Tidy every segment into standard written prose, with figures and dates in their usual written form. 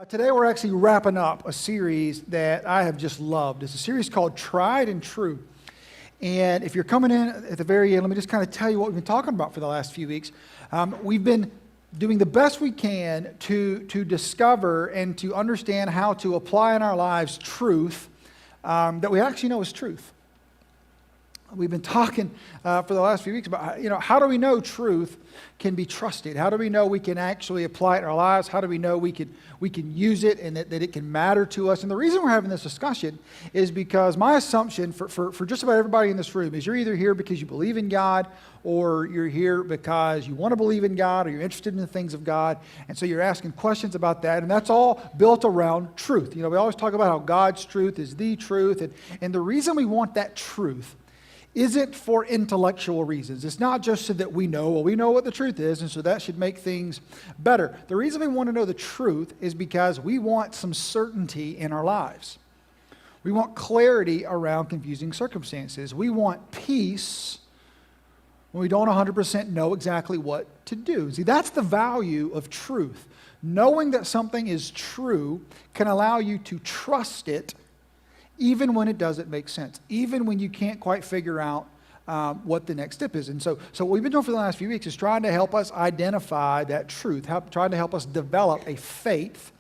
Today we're actually wrapping up a series that I have just loved. It's a series called Tried and True. And if you're coming in at the very end, let me just kind of tell you what we've been talking about for the last few weeks. We've been doing the best we can to discover and to understand how to apply in our lives truth that we actually know is truth. We've been talking for the last few weeks about, how do we know truth can be trusted? How do we know we can actually apply it in our lives? How do we know we can use it and that it can matter to us? And the reason we're having this discussion is because my assumption for just about everybody in this room is you're either here because you believe in God, or you're here because you want to believe in God, or you're interested in the things of God, and so you're asking questions about that, and that's all built around truth. We always talk about how God's truth is the truth, and the reason we want that truth isn't for intellectual reasons. It's not just so that we know what the truth is, and so that should make things better. The reason we want to know the truth is because we want some certainty in our lives. We want clarity around confusing circumstances. We want peace when we don't 100% know exactly what to do. See, that's the value of truth. Knowing that something is true can allow you to trust it even when it doesn't make sense, even when you can't quite figure out what the next step is. And so what we've been doing for the last few weeks is trying to help us identify that truth, trying to help us develop a faith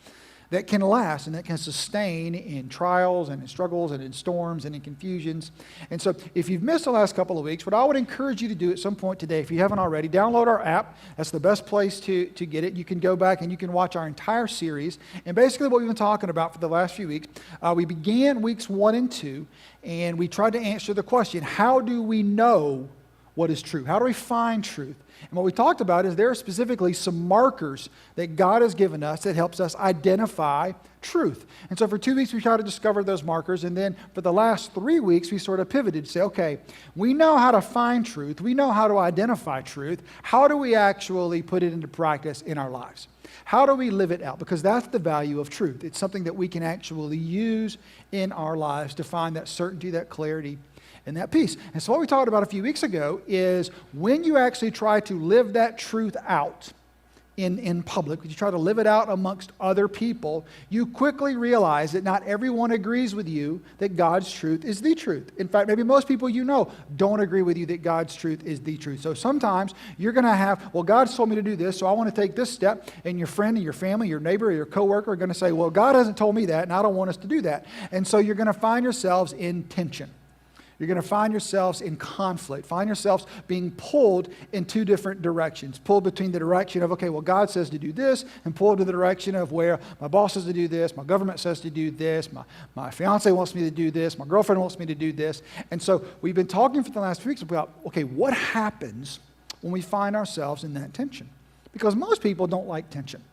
that can last and that can sustain in trials and in struggles and in storms and in confusions. And so if you've missed the last couple of weeks, what I would encourage you to do at some point today, if you haven't already, download our app. That's the best place to get it. You can go back and you can watch our entire series. And basically what we've been talking about for the last few weeks, we began weeks 1 and 2, and we tried to answer the question, how do we know what is true? How do we find truth? And what we talked about is there are specifically some markers that God has given us that helps us identify truth. And so for 2 weeks, we tried to discover those markers. And then for the last 3 weeks, we sort of pivoted to say, okay, we know how to find truth. We know how to identify truth. How do we actually put it into practice in our lives? How do we live it out? Because that's the value of truth. It's something that we can actually use in our lives to find that certainty, that clarity, and that peace. And so what we talked about a few weeks ago is when you actually try to live that truth out in public, when you try to live it out amongst other people, you quickly realize that not everyone agrees with you that God's truth is the truth. In fact, maybe most people don't agree with you that God's truth is the truth. So sometimes you're going to have, well, God's told me to do this, so I want to take this step, and your friend and your family, your neighbor, or your coworker are going to say, well, God hasn't told me that, and I don't want us to do that. And so you're going to find yourselves in tension. You're going to find yourselves in conflict, find yourselves being pulled in two different directions, pulled between the direction of, okay, well, God says to do this, and pulled to the direction of where my boss says to do this, my government says to do this, my fiance wants me to do this, my girlfriend wants me to do this. And so we've been talking for the last few weeks about, okay, what happens when we find ourselves in that tension? Because most people don't like tension.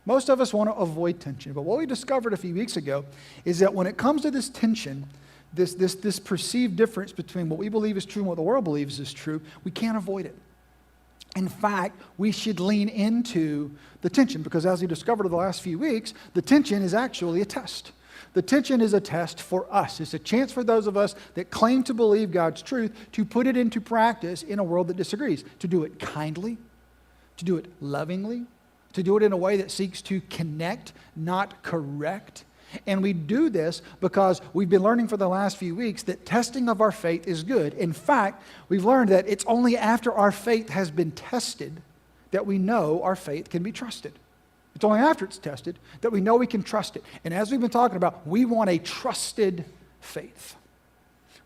Most of us want to avoid tension. But what we discovered a few weeks ago is that when it comes to this tension, this perceived difference between what we believe is true and what the world believes is true, we can't avoid it. In fact, we should lean into the tension because as we discovered over the last few weeks, the tension is actually a test. The tension is a test for us. It's a chance for those of us that claim to believe God's truth to put it into practice in a world that disagrees, to do it kindly, to do it lovingly, to do it in a way that seeks to connect, not correct. And we do this because we've been learning for the last few weeks that testing of our faith is good. In fact, we've learned that it's only after our faith has been tested that we know our faith can be trusted. It's only after it's tested that we know we can trust it. And as we've been talking about, we want a trusted faith.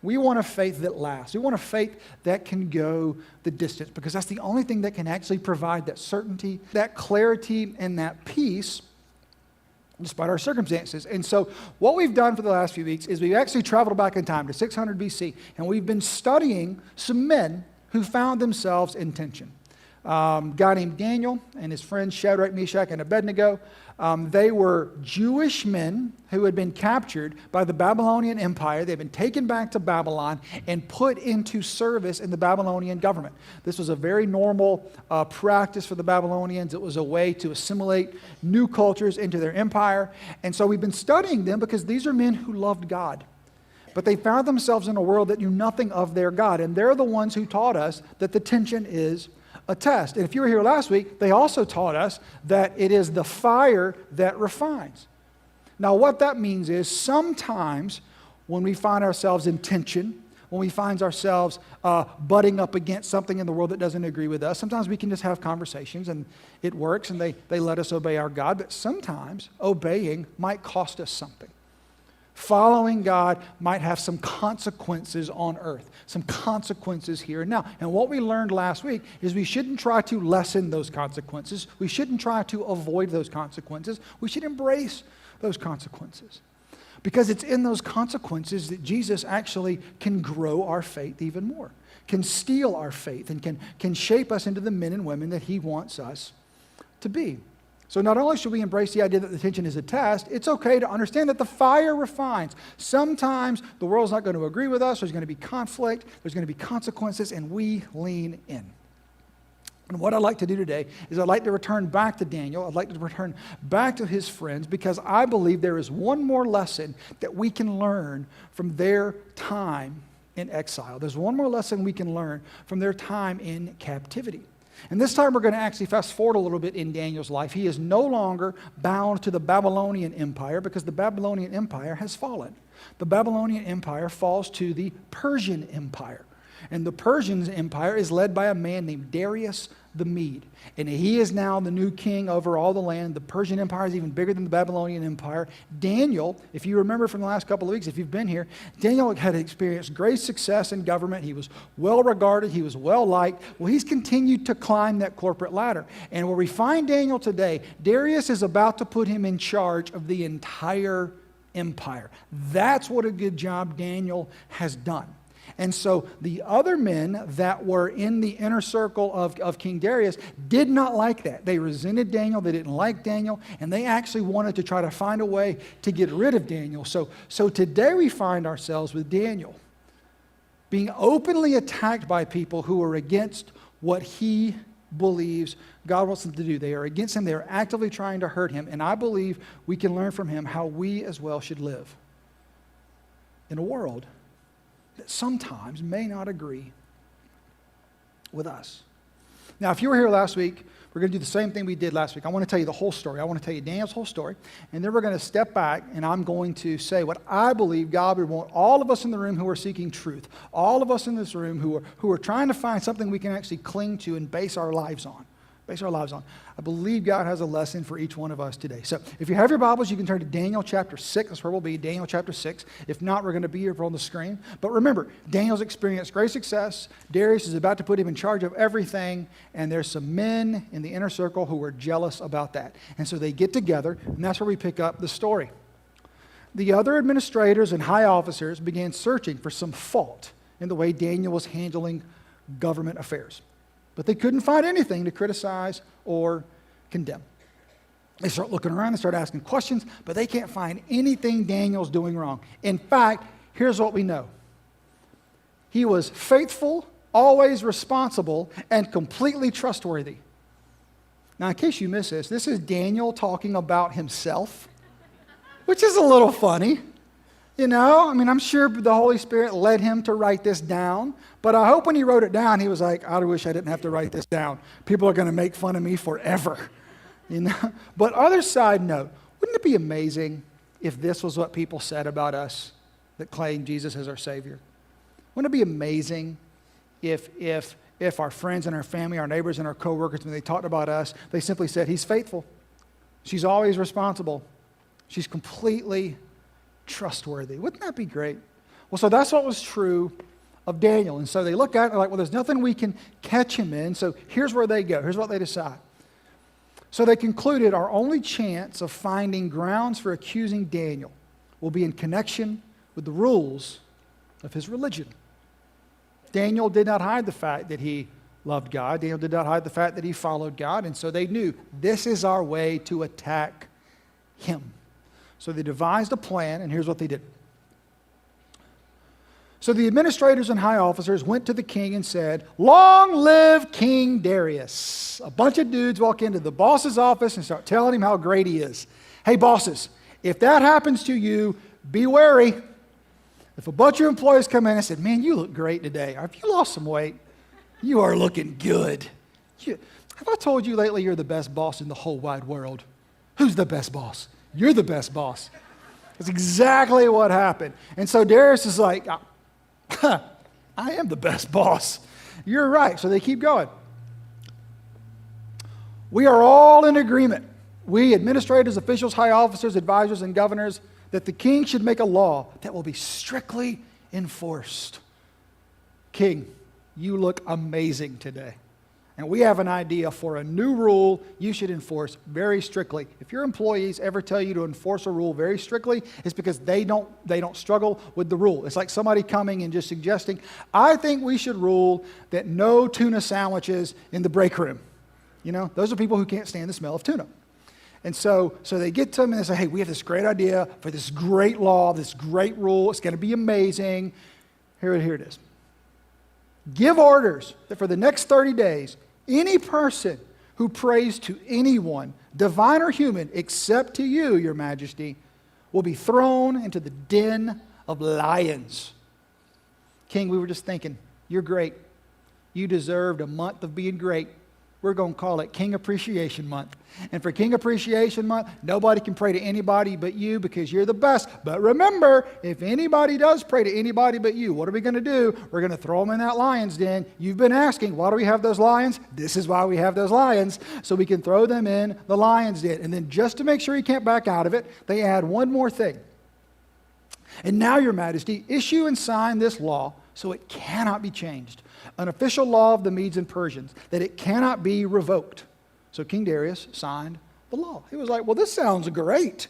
We want a faith that lasts. We want a faith that can go the distance because that's the only thing that can actually provide that certainty, that clarity, and that peace despite our circumstances. And so what we've done for the last few weeks is we've actually traveled back in time to 600 BC, and we've been studying some men who found themselves in tension. A guy named Daniel and his friends Shadrach, Meshach, and Abednego. They were Jewish men who had been captured by the Babylonian Empire. They'd been taken back to Babylon and put into service in the Babylonian government. This was a very normal practice for the Babylonians. It was a way to assimilate new cultures into their empire. And so we've been studying them because these are men who loved God. But they found themselves in a world that knew nothing of their God. And they're the ones who taught us that the tension is a test. And if you were here last week, they also taught us that it is the fire that refines. Now, what that means is sometimes when we find ourselves in tension, when we find ourselves butting up against something in the world that doesn't agree with us, sometimes we can just have conversations and it works and they let us obey our God, but sometimes obeying might cost us something. Following God might have some consequences on earth, some consequences here and now. And what we learned last week is we shouldn't try to lessen those consequences. We shouldn't try to avoid those consequences. We should embrace those consequences. Because it's in those consequences that Jesus actually can grow our faith even more, can steal our faith, and can shape us into the men and women that he wants us to be. So not only should we embrace the idea that the tension is a test, it's okay to understand that the fire refines. Sometimes the world's not going to agree with us, there's going to be conflict, there's going to be consequences, and we lean in. And what I'd like to do today is I'd like to return back to Daniel. I'd like to return back to his friends because I believe there is one more lesson that we can learn from their time in exile. There's one more lesson we can learn from their time in captivity. And this time we're going to actually fast forward a little bit in Daniel's life. He is no longer bound to the Babylonian Empire because the Babylonian Empire has fallen. The Babylonian Empire falls to the Persian Empire. And the Persian Empire is led by a man named Darius the Mede. And he is now the new king over all the land. The Persian Empire is even bigger than the Babylonian Empire. Daniel, if you remember from the last couple of weeks, if you've been here, Daniel had experienced great success in government. He was well regarded. He was well liked. Well, he's continued to climb that corporate ladder. And where we find Daniel today, Darius is about to put him in charge of the entire empire. That's what a good job Daniel has done. And so the other men that were in the inner circle of King Darius did not like that. They resented Daniel. They didn't like Daniel. And they actually wanted to try to find a way to get rid of Daniel. So today we find ourselves with Daniel being openly attacked by people who are against what he believes God wants them to do. They are against him. They are actively trying to hurt him. And I believe we can learn from him how we as well should live in a world that sometimes may not agree with us. Now, if you were here last week, we're going to do the same thing we did last week. I want to tell you the whole story. I want to tell you Daniel's whole story, and then we're going to step back, and I'm going to say what I believe God would want all of us in the room who are seeking truth, all of us in this room who are trying to find something we can actually cling to and base our lives on. I believe God has a lesson for each one of us today. So if you have your Bibles, you can turn to Daniel chapter 6. That's where we'll be, Daniel chapter 6. If not, we're going to be here on the screen. But remember, Daniel's experienced great success. Darius is about to put him in charge of everything. And there's some men in the inner circle who are jealous about that. And so they get together, and that's where we pick up the story. The other administrators and high officers began searching for some fault in the way Daniel was handling government affairs. But they couldn't find anything to criticize or condemn. They start looking around, they start asking questions, but they can't find anything Daniel's doing wrong. In fact, here's what we know. He was faithful, always responsible, and completely trustworthy. Now, in case you miss this is Daniel talking about himself, which is a little funny. You know, I mean, I'm sure the Holy Spirit led him to write this down, but I hope when he wrote it down, he was like, I wish I didn't have to write this down. People are going to make fun of me forever, you know. But other side note, wouldn't it be amazing if this was what people said about us that claim Jesus as our Savior? Wouldn't it be amazing if our friends and our family, our neighbors and our coworkers, when they talked about us, they simply said, he's faithful. She's always responsible. She's completely trustworthy. Wouldn't that be great? Well, so that's what was true of Daniel. And so they look at it and they're like, well, there's nothing we can catch him in. So here's where they go. Here's what they decide. So they concluded our only chance of finding grounds for accusing Daniel will be in connection with the rules of his religion. Daniel did not hide the fact that he loved God. Daniel did not hide the fact that he followed God. And so they knew this is our way to attack him. So they devised a plan, and here's what they did. So the administrators and high officers went to the king and said, long live King Darius. A bunch of dudes walk into the boss's office and start telling him how great he is. Hey, bosses, if that happens to you, be wary. If a bunch of employees come in and said, man, you look great today. Have you lost some weight? You are looking good. Have I told you lately you're the best boss in the whole wide world? Who's the best boss? You're the best boss. That's exactly what happened. And so Darius is like, I am the best boss. You're right. So they keep going. We are all in agreement, we administrators, officials, high officers, advisors, and governors, that the king should make a law that will be strictly enforced. King, you look amazing today. And we have an idea for a new rule you should enforce very strictly. If your employees ever tell you to enforce a rule very strictly, it's because they don't struggle with the rule. It's like somebody coming and just suggesting, I think we should rule that no tuna sandwiches in the break room. You know, those are people who can't stand the smell of tuna. And so they get to them and they say, hey, we have this great idea for this great law, this great rule. It's going to be amazing. Here it is. Give orders that for the next 30 days, any person who prays to anyone, divine or human, except to you, your majesty, will be thrown into the den of lions. King, we were just thinking, you're great. You deserved a month of being great. We're going to call it King Appreciation Month. And for King Appreciation Month, nobody can pray to anybody but you because you're the best. But remember, if anybody does pray to anybody but you, what are we going to do? We're going to throw them in that lion's den. You've been asking, why do we have those lions? This is why we have those lions, so we can throw them in the lion's den. And then just to make sure he can't back out of it, they add one more thing. And now, your majesty, issue and sign this law so it cannot be changed. An official law of the Medes and Persians, that it cannot be revoked. So King Darius signed the law. He was like, well, this sounds great.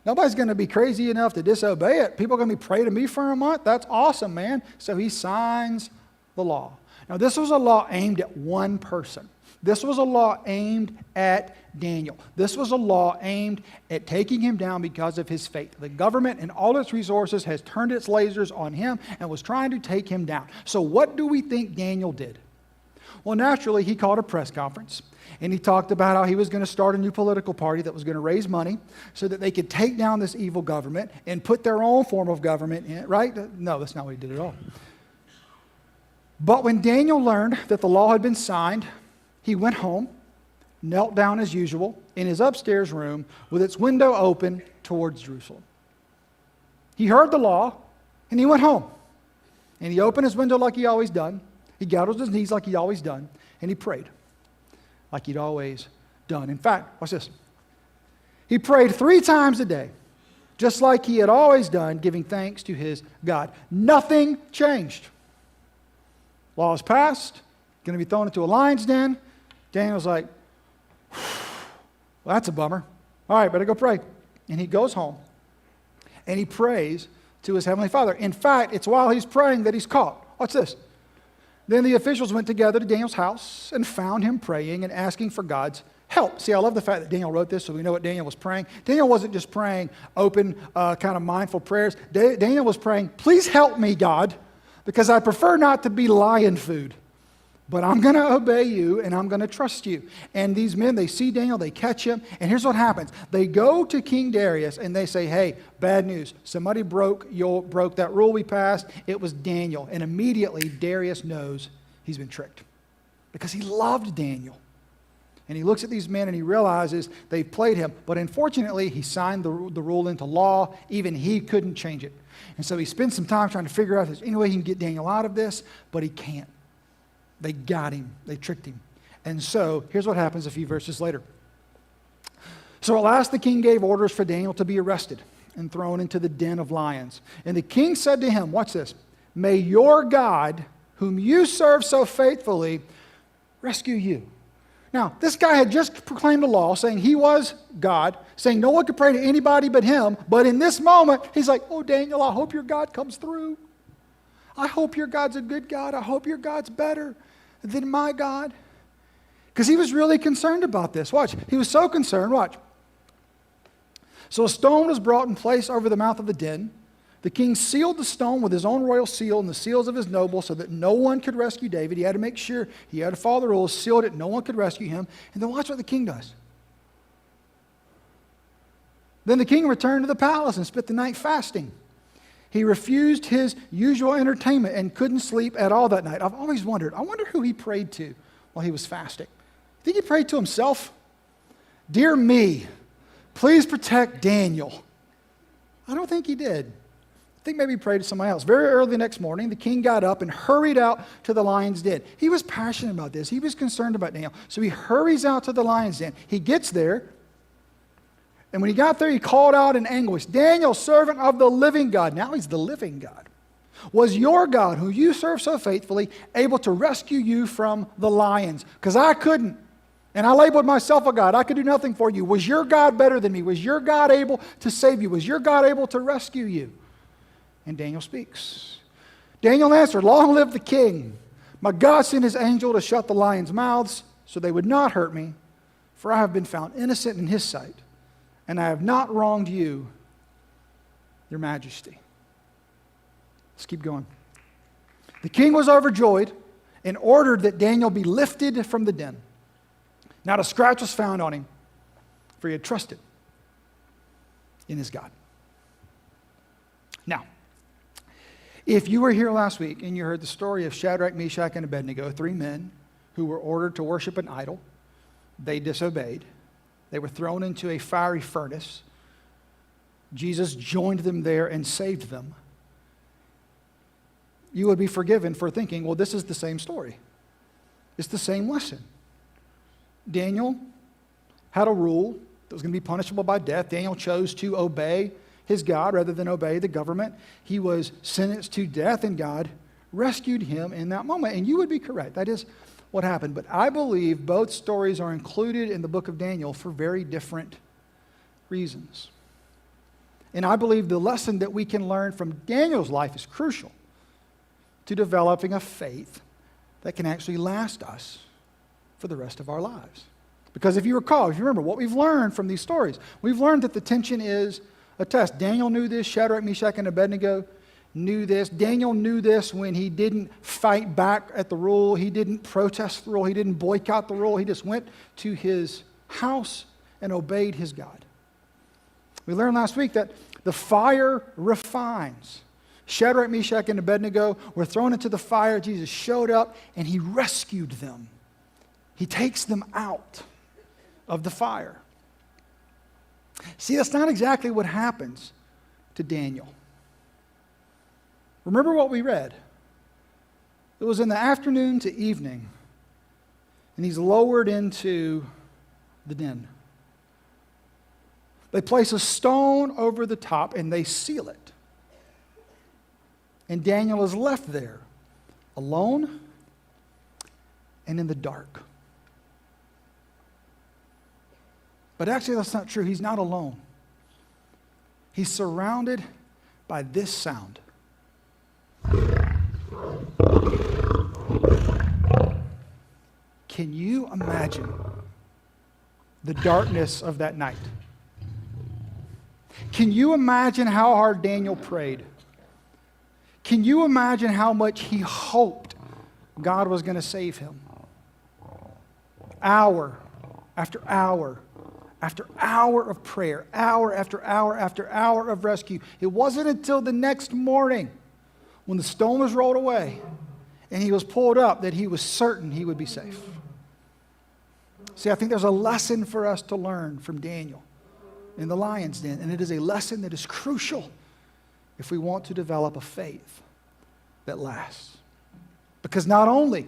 Nobody's going to be crazy enough to disobey it. People are going to be praying to me for a month. That's awesome, man. So he signs the law. Now, this was a law aimed at one person. This was a law aimed at Daniel. This was a law aimed at taking him down because of his faith. The government and all its resources has turned its lasers on him and was trying to take him down. So what do we think Daniel did? Well, naturally, he called a press conference, and he talked about how he was going to start a new political party that was going to raise money so that they could take down this evil government and put their own form of government in it, right? No, that's not what he did at all. But when Daniel learned that the law had been signed, he went home, knelt down as usual in his upstairs room with its window open towards Jerusalem. He heard the law, and he went home. And he opened his window like he always done. He got on his knees like he always done. And he prayed like he'd always done. In fact, watch this. He prayed 3 times a day, just like he had always done, giving thanks to his God. Nothing changed. Law is passed, going to be thrown into a lion's den. Daniel's like, well, that's a bummer. All right, better go pray. And he goes home, and he prays to his heavenly Father. In fact, it's while he's praying that he's caught. Watch this. Then the officials went together to Daniel's house and found him praying and asking for God's help. See, I love the fact that Daniel wrote this so we know what Daniel was praying. Daniel wasn't just praying open, kind of mindful prayers. Daniel was praying, please help me, God, because I prefer not to be lion food. But I'm going to obey you, and I'm going to trust you. And these men, they see Daniel, they catch him, and here's what happens. They go to King Darius, and they say, hey, bad news. Somebody broke that rule we passed. It was Daniel. And immediately, Darius knows he's been tricked because he loved Daniel. And he looks at these men, and he realizes they've played him. But unfortunately, he signed the rule into law. Even he couldn't change it. And so he spends some time trying to figure out if there's any way he can get Daniel out of this, but he can't. They got him. They tricked him. And so, here's what happens a few verses later. So at last the king gave orders for Daniel to be arrested and thrown into the den of lions. And the king said to him, watch this, may your God, whom you serve so faithfully, rescue you. Now, this guy had just proclaimed a law saying he was God, saying no one could pray to anybody but him. But in this moment, he's like, oh, Daniel, I hope your God comes through. I hope your God's a good God. I hope your God's better than my God. Because he was really concerned about this. Watch. He was so concerned. Watch. So a stone was brought and placed over the mouth of the den. The king sealed the stone with his own royal seal and the seals of his nobles so that no one could rescue David. He had to make sure he had to follow the rules, sealed it, no one could rescue him. And then watch what the king does. Then the king returned to the palace and spent the night fasting. He refused his usual entertainment and couldn't sleep at all that night. I've always wondered, I wonder who he prayed to while he was fasting. think he prayed to himself? Dear me, please protect Daniel. I don't think he did. I think maybe he prayed to somebody else. Very early the next morning, the king got up and hurried out to the lion's den. He was passionate about this. He was concerned about Daniel. So he hurries out to the lion's den. He gets there, and when he got there, he called out in anguish, Daniel, servant of the living God. Now he's the living God. Was your God, who you serve so faithfully, able to rescue you from the lions? Because I couldn't. And I labeled myself a God. I could do nothing for you. Was your God better than me? Was your God able to save you? Was your God able to rescue you? And Daniel speaks. Daniel answered, long live the king. My God sent his angel to shut the lions' mouths so they would not hurt me, for I have been found innocent in his sight, and I have not wronged you, your majesty. Let's keep going. The king was overjoyed and ordered that Daniel be lifted from the den. Not a scratch was found on him, for he had trusted in his God. Now, if you were here last week and you heard the story of Shadrach, Meshach, and Abednego, 3 men who were ordered to worship an idol, they disobeyed. They were thrown into a fiery furnace. Jesus joined them there and saved them. You would be forgiven for thinking, well, this is the same story. It's the same lesson. Daniel had a rule that was going to be punishable by death. Daniel chose to obey his God rather than obey the government. He was sentenced to death, and God rescued him in that moment. And you would be correct. That is what happened. But I believe both stories are included in the book of Daniel for very different reasons. And I believe the lesson that we can learn from Daniel's life is crucial to developing a faith that can actually last us for the rest of our lives. Because if you recall, if you remember what we've learned from these stories, we've learned that the tension is a test. Daniel knew this. Shadrach, Meshach, and Abednego knew this. Daniel knew this when he didn't fight back at the rule. He didn't protest the rule. He didn't boycott the rule. He just went to his house and obeyed his God. We learned last week that the fire refines. Shadrach, Meshach, and Abednego were thrown into the fire. Jesus showed up and he rescued them. He takes them out of the fire. See, that's not exactly what happens to Daniel. Remember what we read. It was in the afternoon to evening, and he's lowered into the den. They place a stone over the top and they seal it. And Daniel is left there, alone and in the dark. But actually, that's not true. He's not alone. He's surrounded by this sound. Can you imagine the darkness of that night? Can you imagine how hard Daniel prayed? Can you imagine how much he hoped God was going to save him? Hour after hour after hour of prayer, hour after hour after hour of rescue. It wasn't until the next morning when the stone was rolled away and he was pulled up that he was certain he would be safe. See, I think there's a lesson for us to learn from Daniel in the lion's den, and it is a lesson that is crucial if we want to develop a faith that lasts. Because not only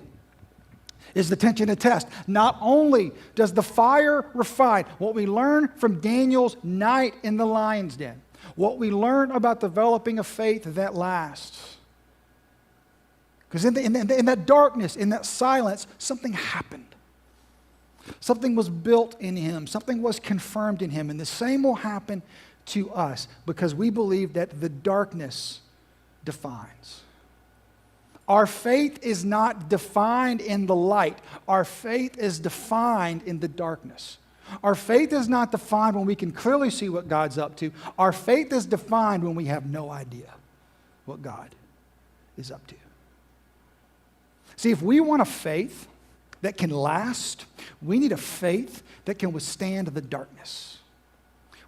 is the tension a test, not only does the fire refine what we learn from Daniel's night in the lion's den, what we learn about developing a faith that lasts. Because in that darkness, in that silence, something happened. Something was built in him. Something was confirmed in him. And the same will happen to us because we believe that the darkness defines. Our faith is not defined in the light. Our faith is defined in the darkness. Our faith is not defined when we can clearly see what God's up to. Our faith is defined when we have no idea what God is up to. See, if we want a faith that can last, we need a faith that can withstand the darkness.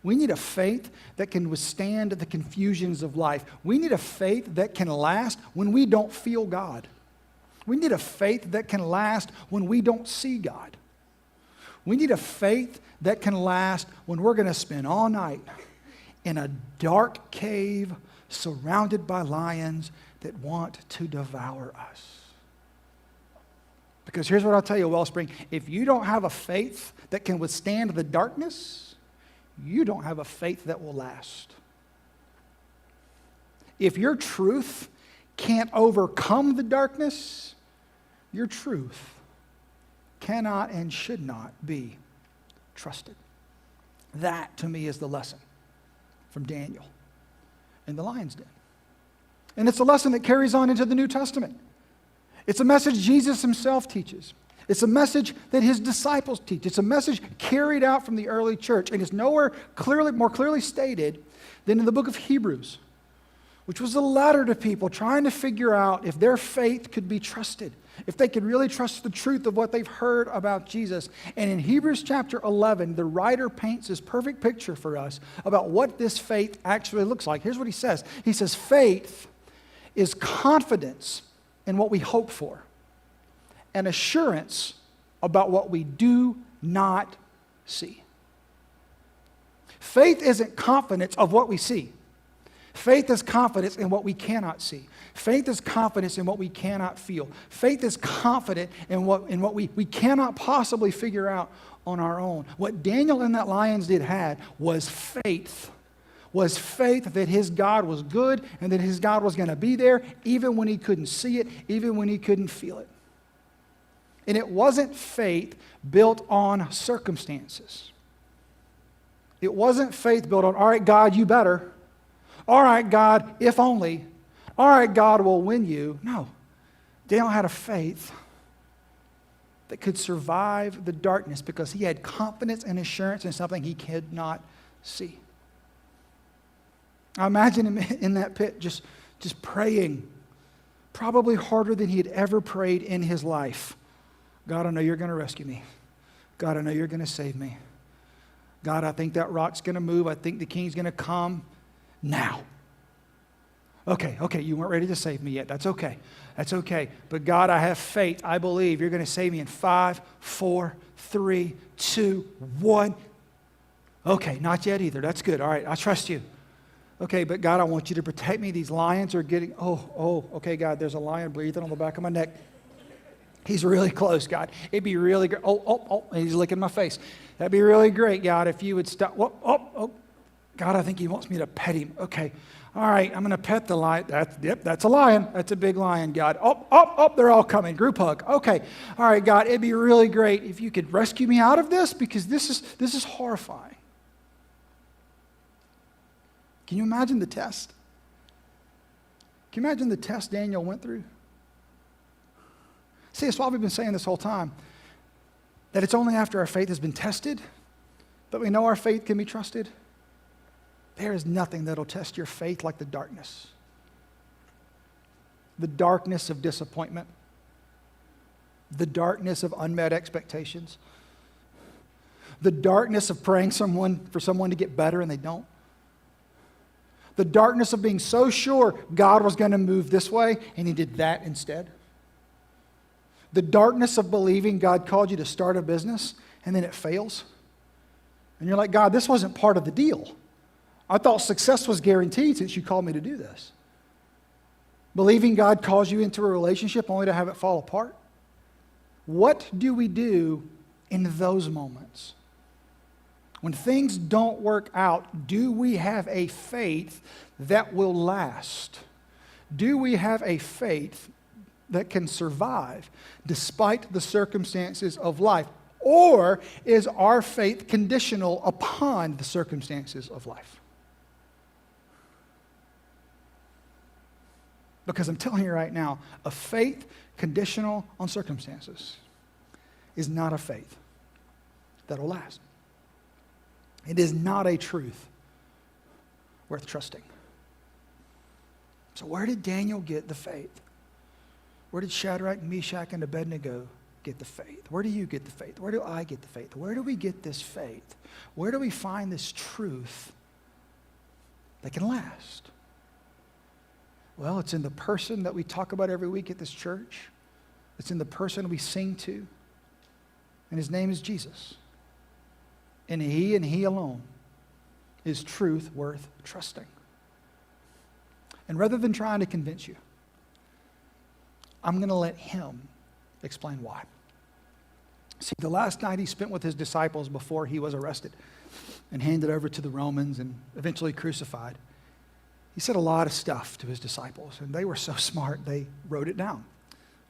We need a faith that can withstand the confusions of life. We need a faith that can last when we don't feel God. We need a faith that can last when we don't see God. We need a faith that can last when we're going to spend all night in a dark cave surrounded by lions that want to devour us. Because here's what I'll tell you, Wellspring. If you don't have a faith that can withstand the darkness, you don't have a faith that will last. If your truth can't overcome the darkness, your truth cannot and should not be trusted. That, to me, is the lesson from Daniel in the lion's den. And it's a lesson that carries on into the New Testament. It's a message Jesus himself teaches. It's a message that his disciples teach. It's a message carried out from the early church, and it's nowhere more clearly stated than in the book of Hebrews, which was a letter to people trying to figure out if their faith could be trusted, if they could really trust the truth of what they've heard about Jesus. And in Hebrews chapter 11, the writer paints this perfect picture for us about what this faith actually looks like. Here's what he says. He says, faith is confidence in what we hope for, and assurance about what we do not see. Faith isn't confidence of what we see. Faith is confidence in what we cannot see. Faith is confidence in what we cannot feel. Faith is confident in what we cannot possibly figure out on our own. What Daniel in that lion's den had was faith. Was faith that his God was good and that his God was going to be there even when he couldn't see it, even when he couldn't feel it. And it wasn't faith built on circumstances. It wasn't faith built on, all right, God, you better. All right, God, if only. All right, God will win you. No. Daniel had a faith that could survive the darkness because he had confidence and assurance in something he could not see. I imagine him in that pit just praying, probably harder than he had ever prayed in his life. God, I know you're going to rescue me. God, I know you're going to save me. God, I think that rock's going to move. I think the king's going to come now. Okay, you weren't ready to save me yet. That's okay. But God, I have faith. I believe you're going to save me in 5, 4, 3, 2, 1. Okay, not yet either. That's good. All right, I trust you. Okay, but God, I want you to protect me. These lions are getting, okay, God, there's a lion breathing on the back of my neck. He's really close, God. It'd be really great. He's licking my face. That'd be really great, God, if you would stop. God, I think he wants me to pet him. Okay, all right, I'm going to pet the lion. That's a lion. That's a big lion, God. They're all coming. Group hug. Okay, all right, God, it'd be really great if you could rescue me out of this because this is horrifying. Can you imagine the test? Can you imagine the test Daniel went through? See, that's why we've been saying this whole time, that it's only after our faith has been tested that we know our faith can be trusted. There is nothing that'll test your faith like the darkness. The darkness of disappointment. The darkness of unmet expectations. The darkness of praying for someone to get better and they don't. The darkness of being so sure God was going to move this way and he did that instead. The darkness of believing God called you to start a business and then it fails. And you're like, God, this wasn't part of the deal. I thought success was guaranteed since you called me to do this. Believing God calls you into a relationship only to have it fall apart. What do we do in those moments? When things don't work out, do we have a faith that will last? Do we have a faith that can survive despite the circumstances of life? Or is our faith conditional upon the circumstances of life? Because I'm telling you right now, a faith conditional on circumstances is not a faith that will last. It is not a truth worth trusting. So where did Daniel get the faith? Where did Shadrach, Meshach, and Abednego get the faith? Where do you get the faith? Where do I get the faith? Where do we get this faith? Where do we find this truth that can last? Well, it's in the person that we talk about every week at this church. It's in the person we sing to. And his name is Jesus. and He alone is truth worth trusting. And rather than trying to convince you, I'm going to let Him explain why. See, the last night He spent with His disciples before He was arrested and handed over to the Romans and eventually crucified, He said a lot of stuff to His disciples, and they were so smart they wrote it down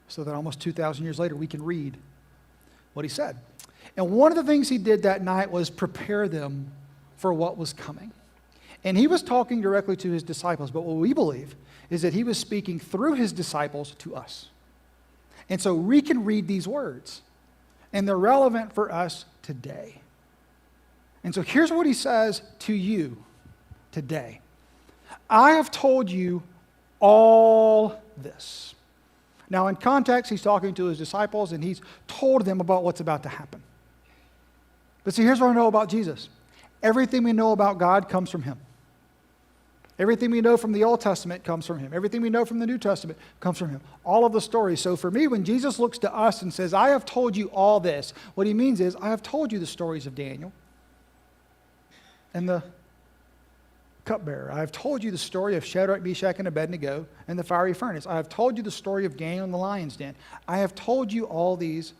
so that almost 2,000 years later we can read what He said. And one of the things He did that night was prepare them for what was coming. And He was talking directly to His disciples, but what we believe is that He was speaking through His disciples to us. And so we can read these words, and they're relevant for us today. And so here's what He says to you today. I have told you all this. Now, in context, He's talking to His disciples, and He's told them about what's about to happen. But see, here's what I know about Jesus. Everything we know about God comes from Him. Everything we know from the Old Testament comes from Him. Everything we know from the New Testament comes from Him. All of the stories. So for me, when Jesus looks to us and says, I have told you all this, what He means is, I have told you the stories of Daniel and the cupbearer. I have told you the story of Shadrach, Meshach, and Abednego and the fiery furnace. I have told you the story of Daniel in the lion's den. I have told you all these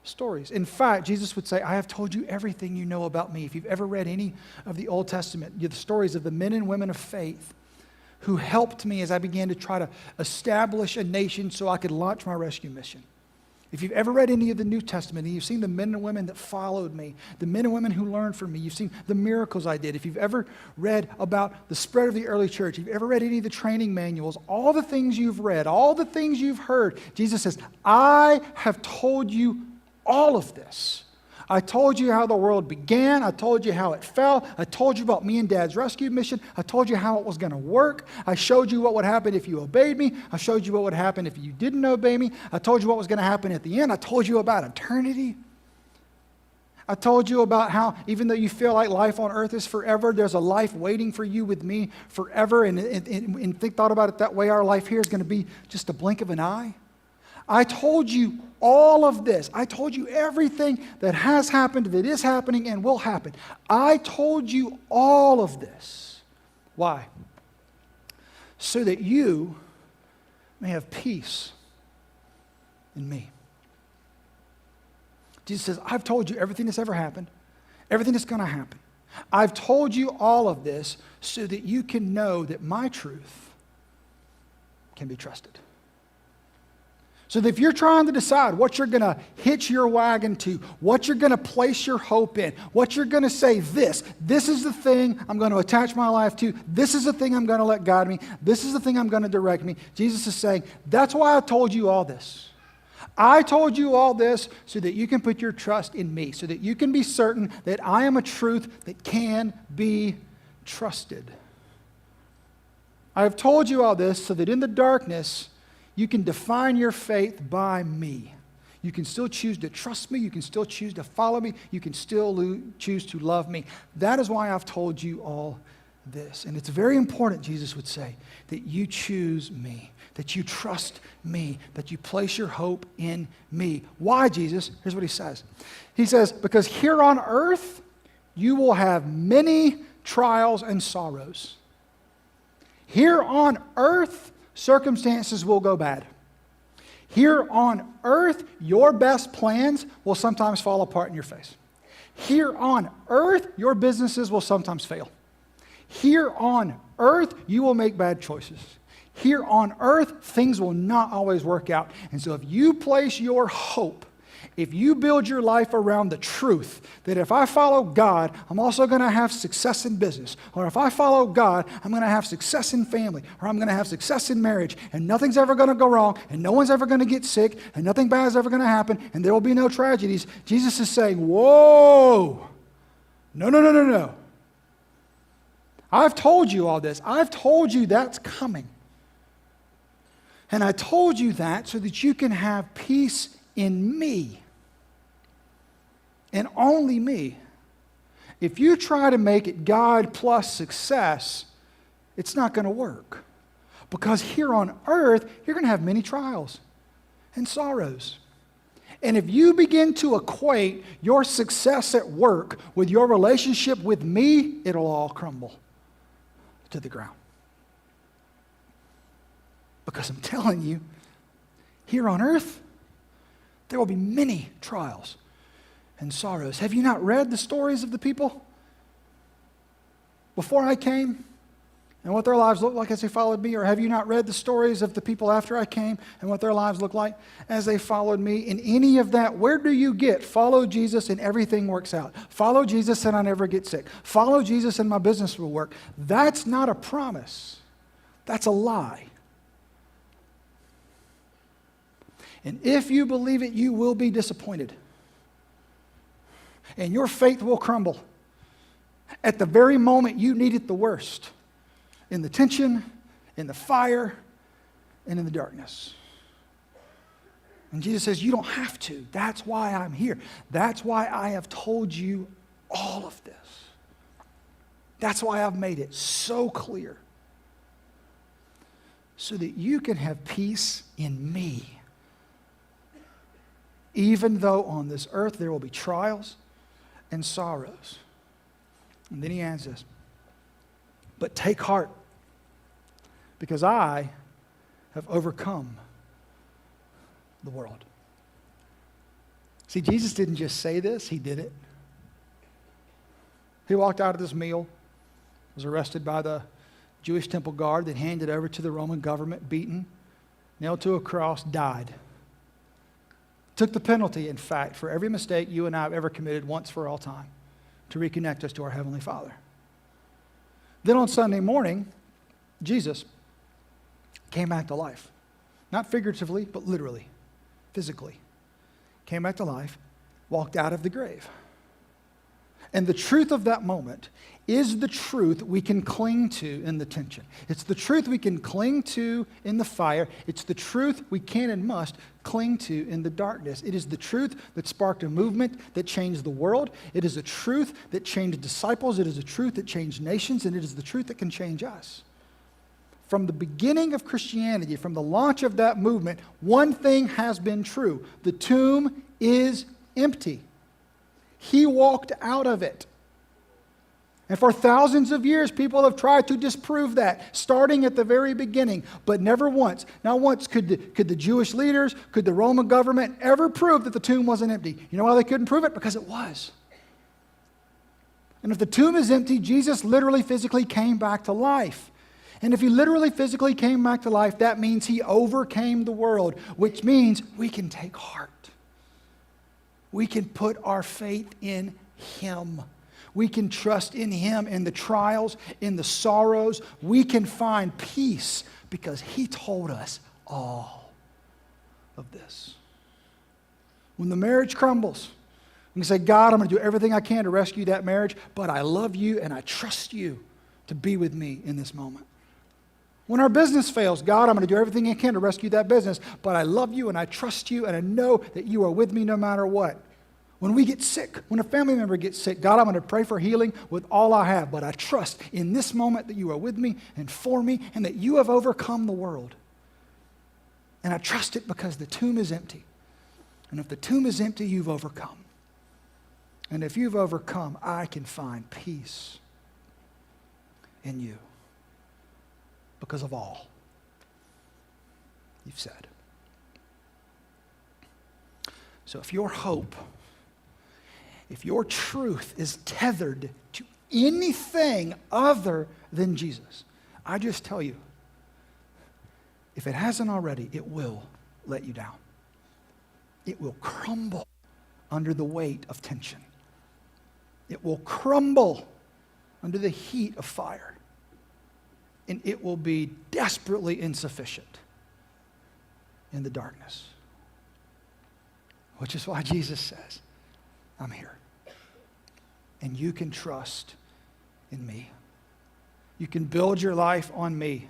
stories. In fact, Jesus would say, I have told you everything you know about me. If you've ever read any of the Old Testament, the stories of the men and women of faith who helped me as I began to try to establish a nation so I could launch my rescue mission. If you've ever read any of the New Testament, and you've seen the men and women that followed me, the men and women who learned from me, you've seen the miracles I did. If you've ever read about the spread of the early church, if you've ever read any of the training manuals, all the things you've read, all the things you've heard, Jesus says, I have told you all of this. I told you how the world began. I told you how it fell. I told you about me and Dad's rescue mission. I told you how it was going to work. I showed you what would happen if you obeyed me. I showed you what would happen if you didn't obey me. I told you what was going to happen at the end. I told you about eternity. I told you about how even though you feel like life on earth is forever, there's a life waiting for you with me forever. And thought about it that way, our life here is going to be just a blink of an eye. I told you all of this. I told you everything that has happened, that is happening, and will happen. I told you all of this. Why? So that you may have peace in me. Jesus says, I've told you everything that's ever happened, everything that's going to happen. I've told you all of this so that you can know that my truth can be trusted. So that if you're trying to decide what you're going to hitch your wagon to, what you're going to place your hope in, what you're going to say, this is the thing I'm going to attach my life to, this is the thing I'm going to let guide me, this is the thing I'm going to direct me, Jesus is saying, that's why I told you all this. I told you all this so that you can put your trust in me, so that you can be certain that I am a truth that can be trusted. I have told you all this so that in the darkness, you can define your faith by me. You can still choose to trust me. You can still choose to follow me. You can still choose to love me. That is why I've told you all this. And it's very important, Jesus would say, that you choose me, that you trust me, that you place your hope in me. Why, Jesus? Here's what He says. He says, because here on earth, you will have many trials and sorrows. Here on earth, circumstances will go bad. Here on earth, your best plans will sometimes fall apart in your face. Here on earth, your businesses will sometimes fail. Here on earth, you will make bad choices. Here on earth, things will not always work out. And so if you place your hope, if you build your life around the truth that if I follow God, I'm also going to have success in business. Or if I follow God, I'm going to have success in family. Or I'm going to have success in marriage. And nothing's ever going to go wrong. And no one's ever going to get sick. And nothing bad is ever going to happen. And there will be no tragedies. Jesus is saying, whoa, no. I've told you all this. I've told you that's coming. And I told you that so that you can have peace in me. And only me. If you try to make it God plus success, it's not going to work. Because here on earth, you're going to have many trials and sorrows. And if you begin to equate your success at work with your relationship with me, it'll all crumble to the ground. Because I'm telling you, here on earth, there will be many trials and sorrows. Have you not read the stories of the people before I came and what their lives looked like as they followed me? Or have you not read the stories of the people after I came and what their lives looked like as they followed me? In any of that, where do you get follow Jesus and everything works out? Follow Jesus and I never get sick. Follow Jesus and my business will work. That's not a promise. That's a lie. And if you believe it, you will be disappointed. And your faith will crumble at the very moment you need it the worst. In the tension, in the fire, and in the darkness. And Jesus says, you don't have to. That's why I'm here. That's why I have told you all of this. That's why I've made it so clear. So that you can have peace in me. Even though on this earth there will be trials and sorrows. And then he adds this. But take heart, because I have overcome the world. See, Jesus didn't just say this, he did it. He walked out of this meal, was arrested by the Jewish temple guard, then handed over to the Roman government, beaten, nailed to a cross, died. Took the penalty, in fact, for every mistake you and I have ever committed once for all time to reconnect us to our Heavenly Father. Then on Sunday morning, Jesus came back to life. Not figuratively, but literally, physically. Came back to life, walked out of the grave. And the truth of that moment is the truth we can cling to in the tension. It's the truth we can cling to in the fire. It's the truth we can and must cling to in the darkness. It is the truth that sparked a movement that changed the world. It is a truth that changed disciples. It is a truth that changed nations. And it is the truth that can change us. From the beginning of Christianity, from the launch of that movement, one thing has been true. The tomb is empty. He walked out of it. And for thousands of years, people have tried to disprove that, starting at the very beginning, but never once. Not once could the Jewish leaders, could the Roman government ever prove that the tomb wasn't empty. You know why they couldn't prove it? Because it was. And if the tomb is empty, Jesus literally physically came back to life. And if he literally physically came back to life, that means he overcame the world, which means we can take heart. We can put our faith in him. We can trust in him in the trials, in the sorrows. We can find peace because he told us all of this. When the marriage crumbles, we can say, God, I'm going to do everything I can to rescue that marriage, but I love you and I trust you to be with me in this moment. When our business fails, God, I'm going to do everything I can to rescue that business, but I love you and I trust you and I know that you are with me no matter what. When we get sick, when a family member gets sick, God, I'm going to pray for healing with all I have, but I trust in this moment that you are with me and for me and that you have overcome the world. And I trust it because the tomb is empty. And if the tomb is empty, you've overcome. And if you've overcome, I can find peace in you. Because of all you've said. So if your hope, if your truth is tethered to anything other than Jesus, I just tell you, if it hasn't already, it will let you down. It will crumble under the weight of tension. It will crumble under the heat of fire. And it will be desperately insufficient in the darkness. Which is why Jesus says, I'm here. And you can trust in me. You can build your life on me.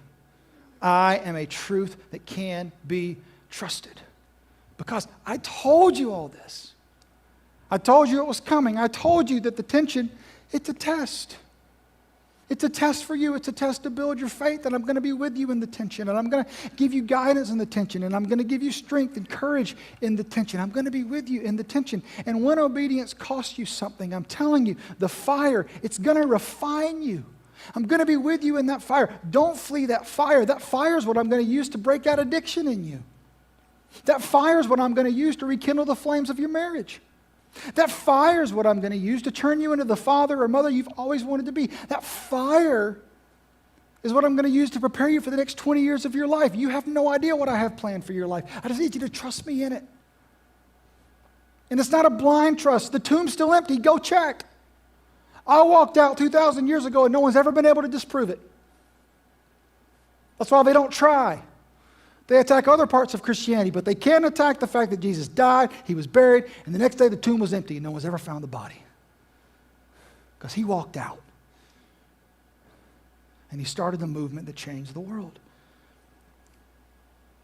I am a truth that can be trusted. Because I told you all this. I told you it was coming. I told you that the tension, it's a test. It's a test for you. It's a test to build your faith, and I'm going to be with you in the tension, and I'm going to give you guidance in the tension, and I'm going to give you strength and courage in the tension. I'm going to be with you in the tension. And when obedience costs you something, I'm telling you, the fire, it's going to refine you. I'm going to be with you in that fire. Don't flee that fire. That fire is what I'm going to use to break out addiction in you. That fire is what I'm going to use to rekindle the flames of your marriage. That fire is what I'm going to use to turn you into the father or mother you've always wanted to be. That fire is what I'm going to use to prepare you for the next 20 years of your life. You have no idea what I have planned for your life. I just need you to trust me in it. And it's not a blind trust. The tomb's still empty. Go check. I walked out 2,000 years ago and no one's ever been able to disprove it. That's why they don't try. They attack other parts of Christianity, but they can't attack the fact that Jesus died, he was buried, and the next day the tomb was empty and no one's ever found the body. Because he walked out. And he started the movement that changed the world.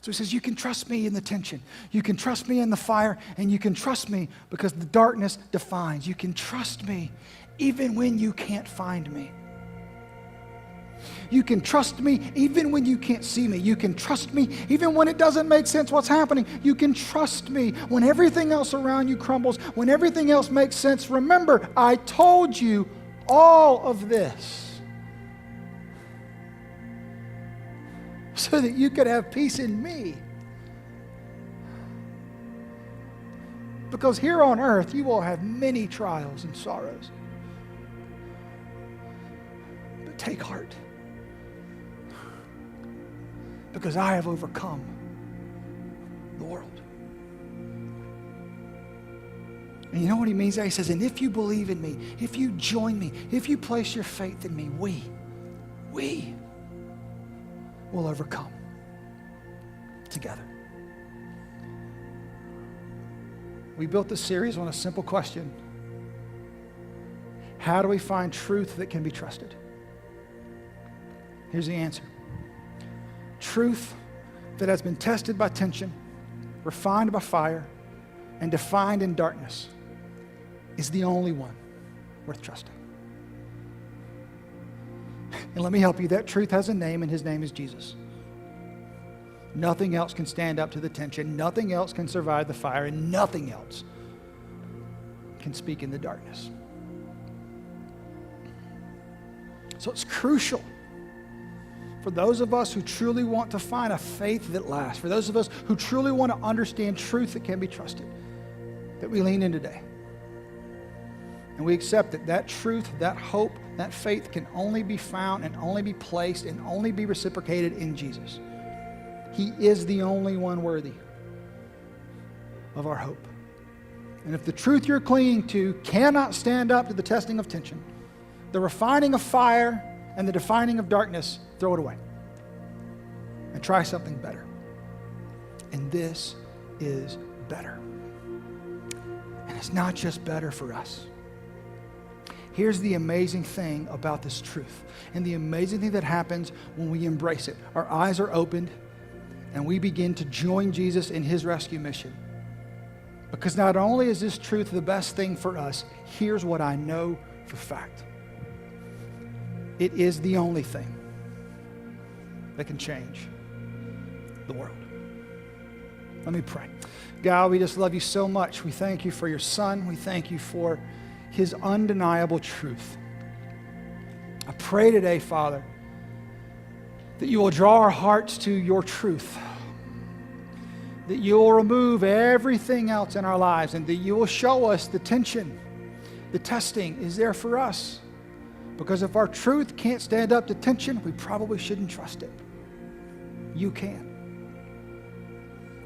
So he says, you can trust me in the tension. You can trust me in the fire, and you can trust me because the darkness defines. You can trust me even when you can't find me. You can trust me even when you can't see me. You can trust me even when it doesn't make sense what's happening. You can trust me when everything else around you crumbles, when everything else makes sense. Remember, I told you all of this so that you could have peace in me. Because here on earth, you will have many trials and sorrows. But take heart. Because I have overcome the world. And you know what he means there? He says, and if you believe in me, if you join me, if you place your faith in me, we will overcome together. We built this series on a simple question. How do we find truth that can be trusted? Here's the answer. Truth that has been tested by tension, refined by fire, and defined in darkness is the only one worth trusting. And let me help you. That truth has a name, and his name is Jesus. Nothing else can stand up to the tension. Nothing else can survive the fire, and nothing else can speak in the darkness. So it's crucial for those of us who truly want to find a faith that lasts, for those of us who truly want to understand truth that can be trusted, that we lean in today. And we accept that that truth, that hope, that faith can only be found and only be placed and only be reciprocated in Jesus. He is the only one worthy of our hope. And if the truth you're clinging to cannot stand up to the testing of tension, the refining of fire, and the defining of darkness, throw it away and try something better. And this is better. And it's not just better for us. Here's the amazing thing about this truth, and the amazing thing that happens when we embrace it. Our eyes are opened, and we begin to join Jesus in his rescue mission. Because not only is this truth the best thing for us, here's what I know for fact. It is the only thing that can change the world. Let me pray. God, we just love you so much. We thank you for your Son. We thank you for his undeniable truth. I pray today, Father, that you will draw our hearts to your truth, that you will remove everything else in our lives, and that you will show us the tension, the testing is there for us. Because if our truth can't stand up to tension, we probably shouldn't trust it. You can.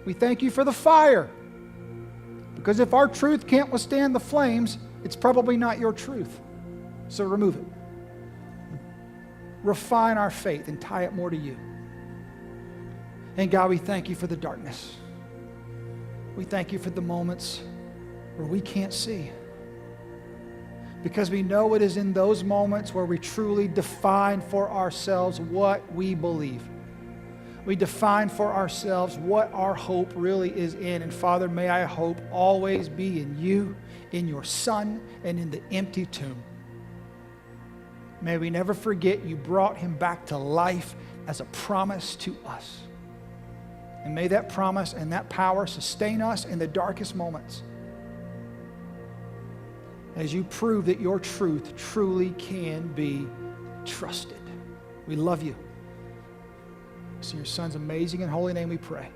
We thank you for the fire. Because if our truth can't withstand the flames, it's probably not your truth. So remove it. Refine our faith and tie it more to you. And God, we thank you for the darkness. We thank you for the moments where we can't see. Because we know it is in those moments where we truly define for ourselves what we believe. We define for ourselves what our hope really is in. And Father, may our hope always be in you, in your Son, and in the empty tomb. May we never forget you brought him back to life as a promise to us. And may that promise and that power sustain us in the darkest moments as you prove that your truth truly can be trusted. We love you. It's in your Son's amazing and holy name we pray.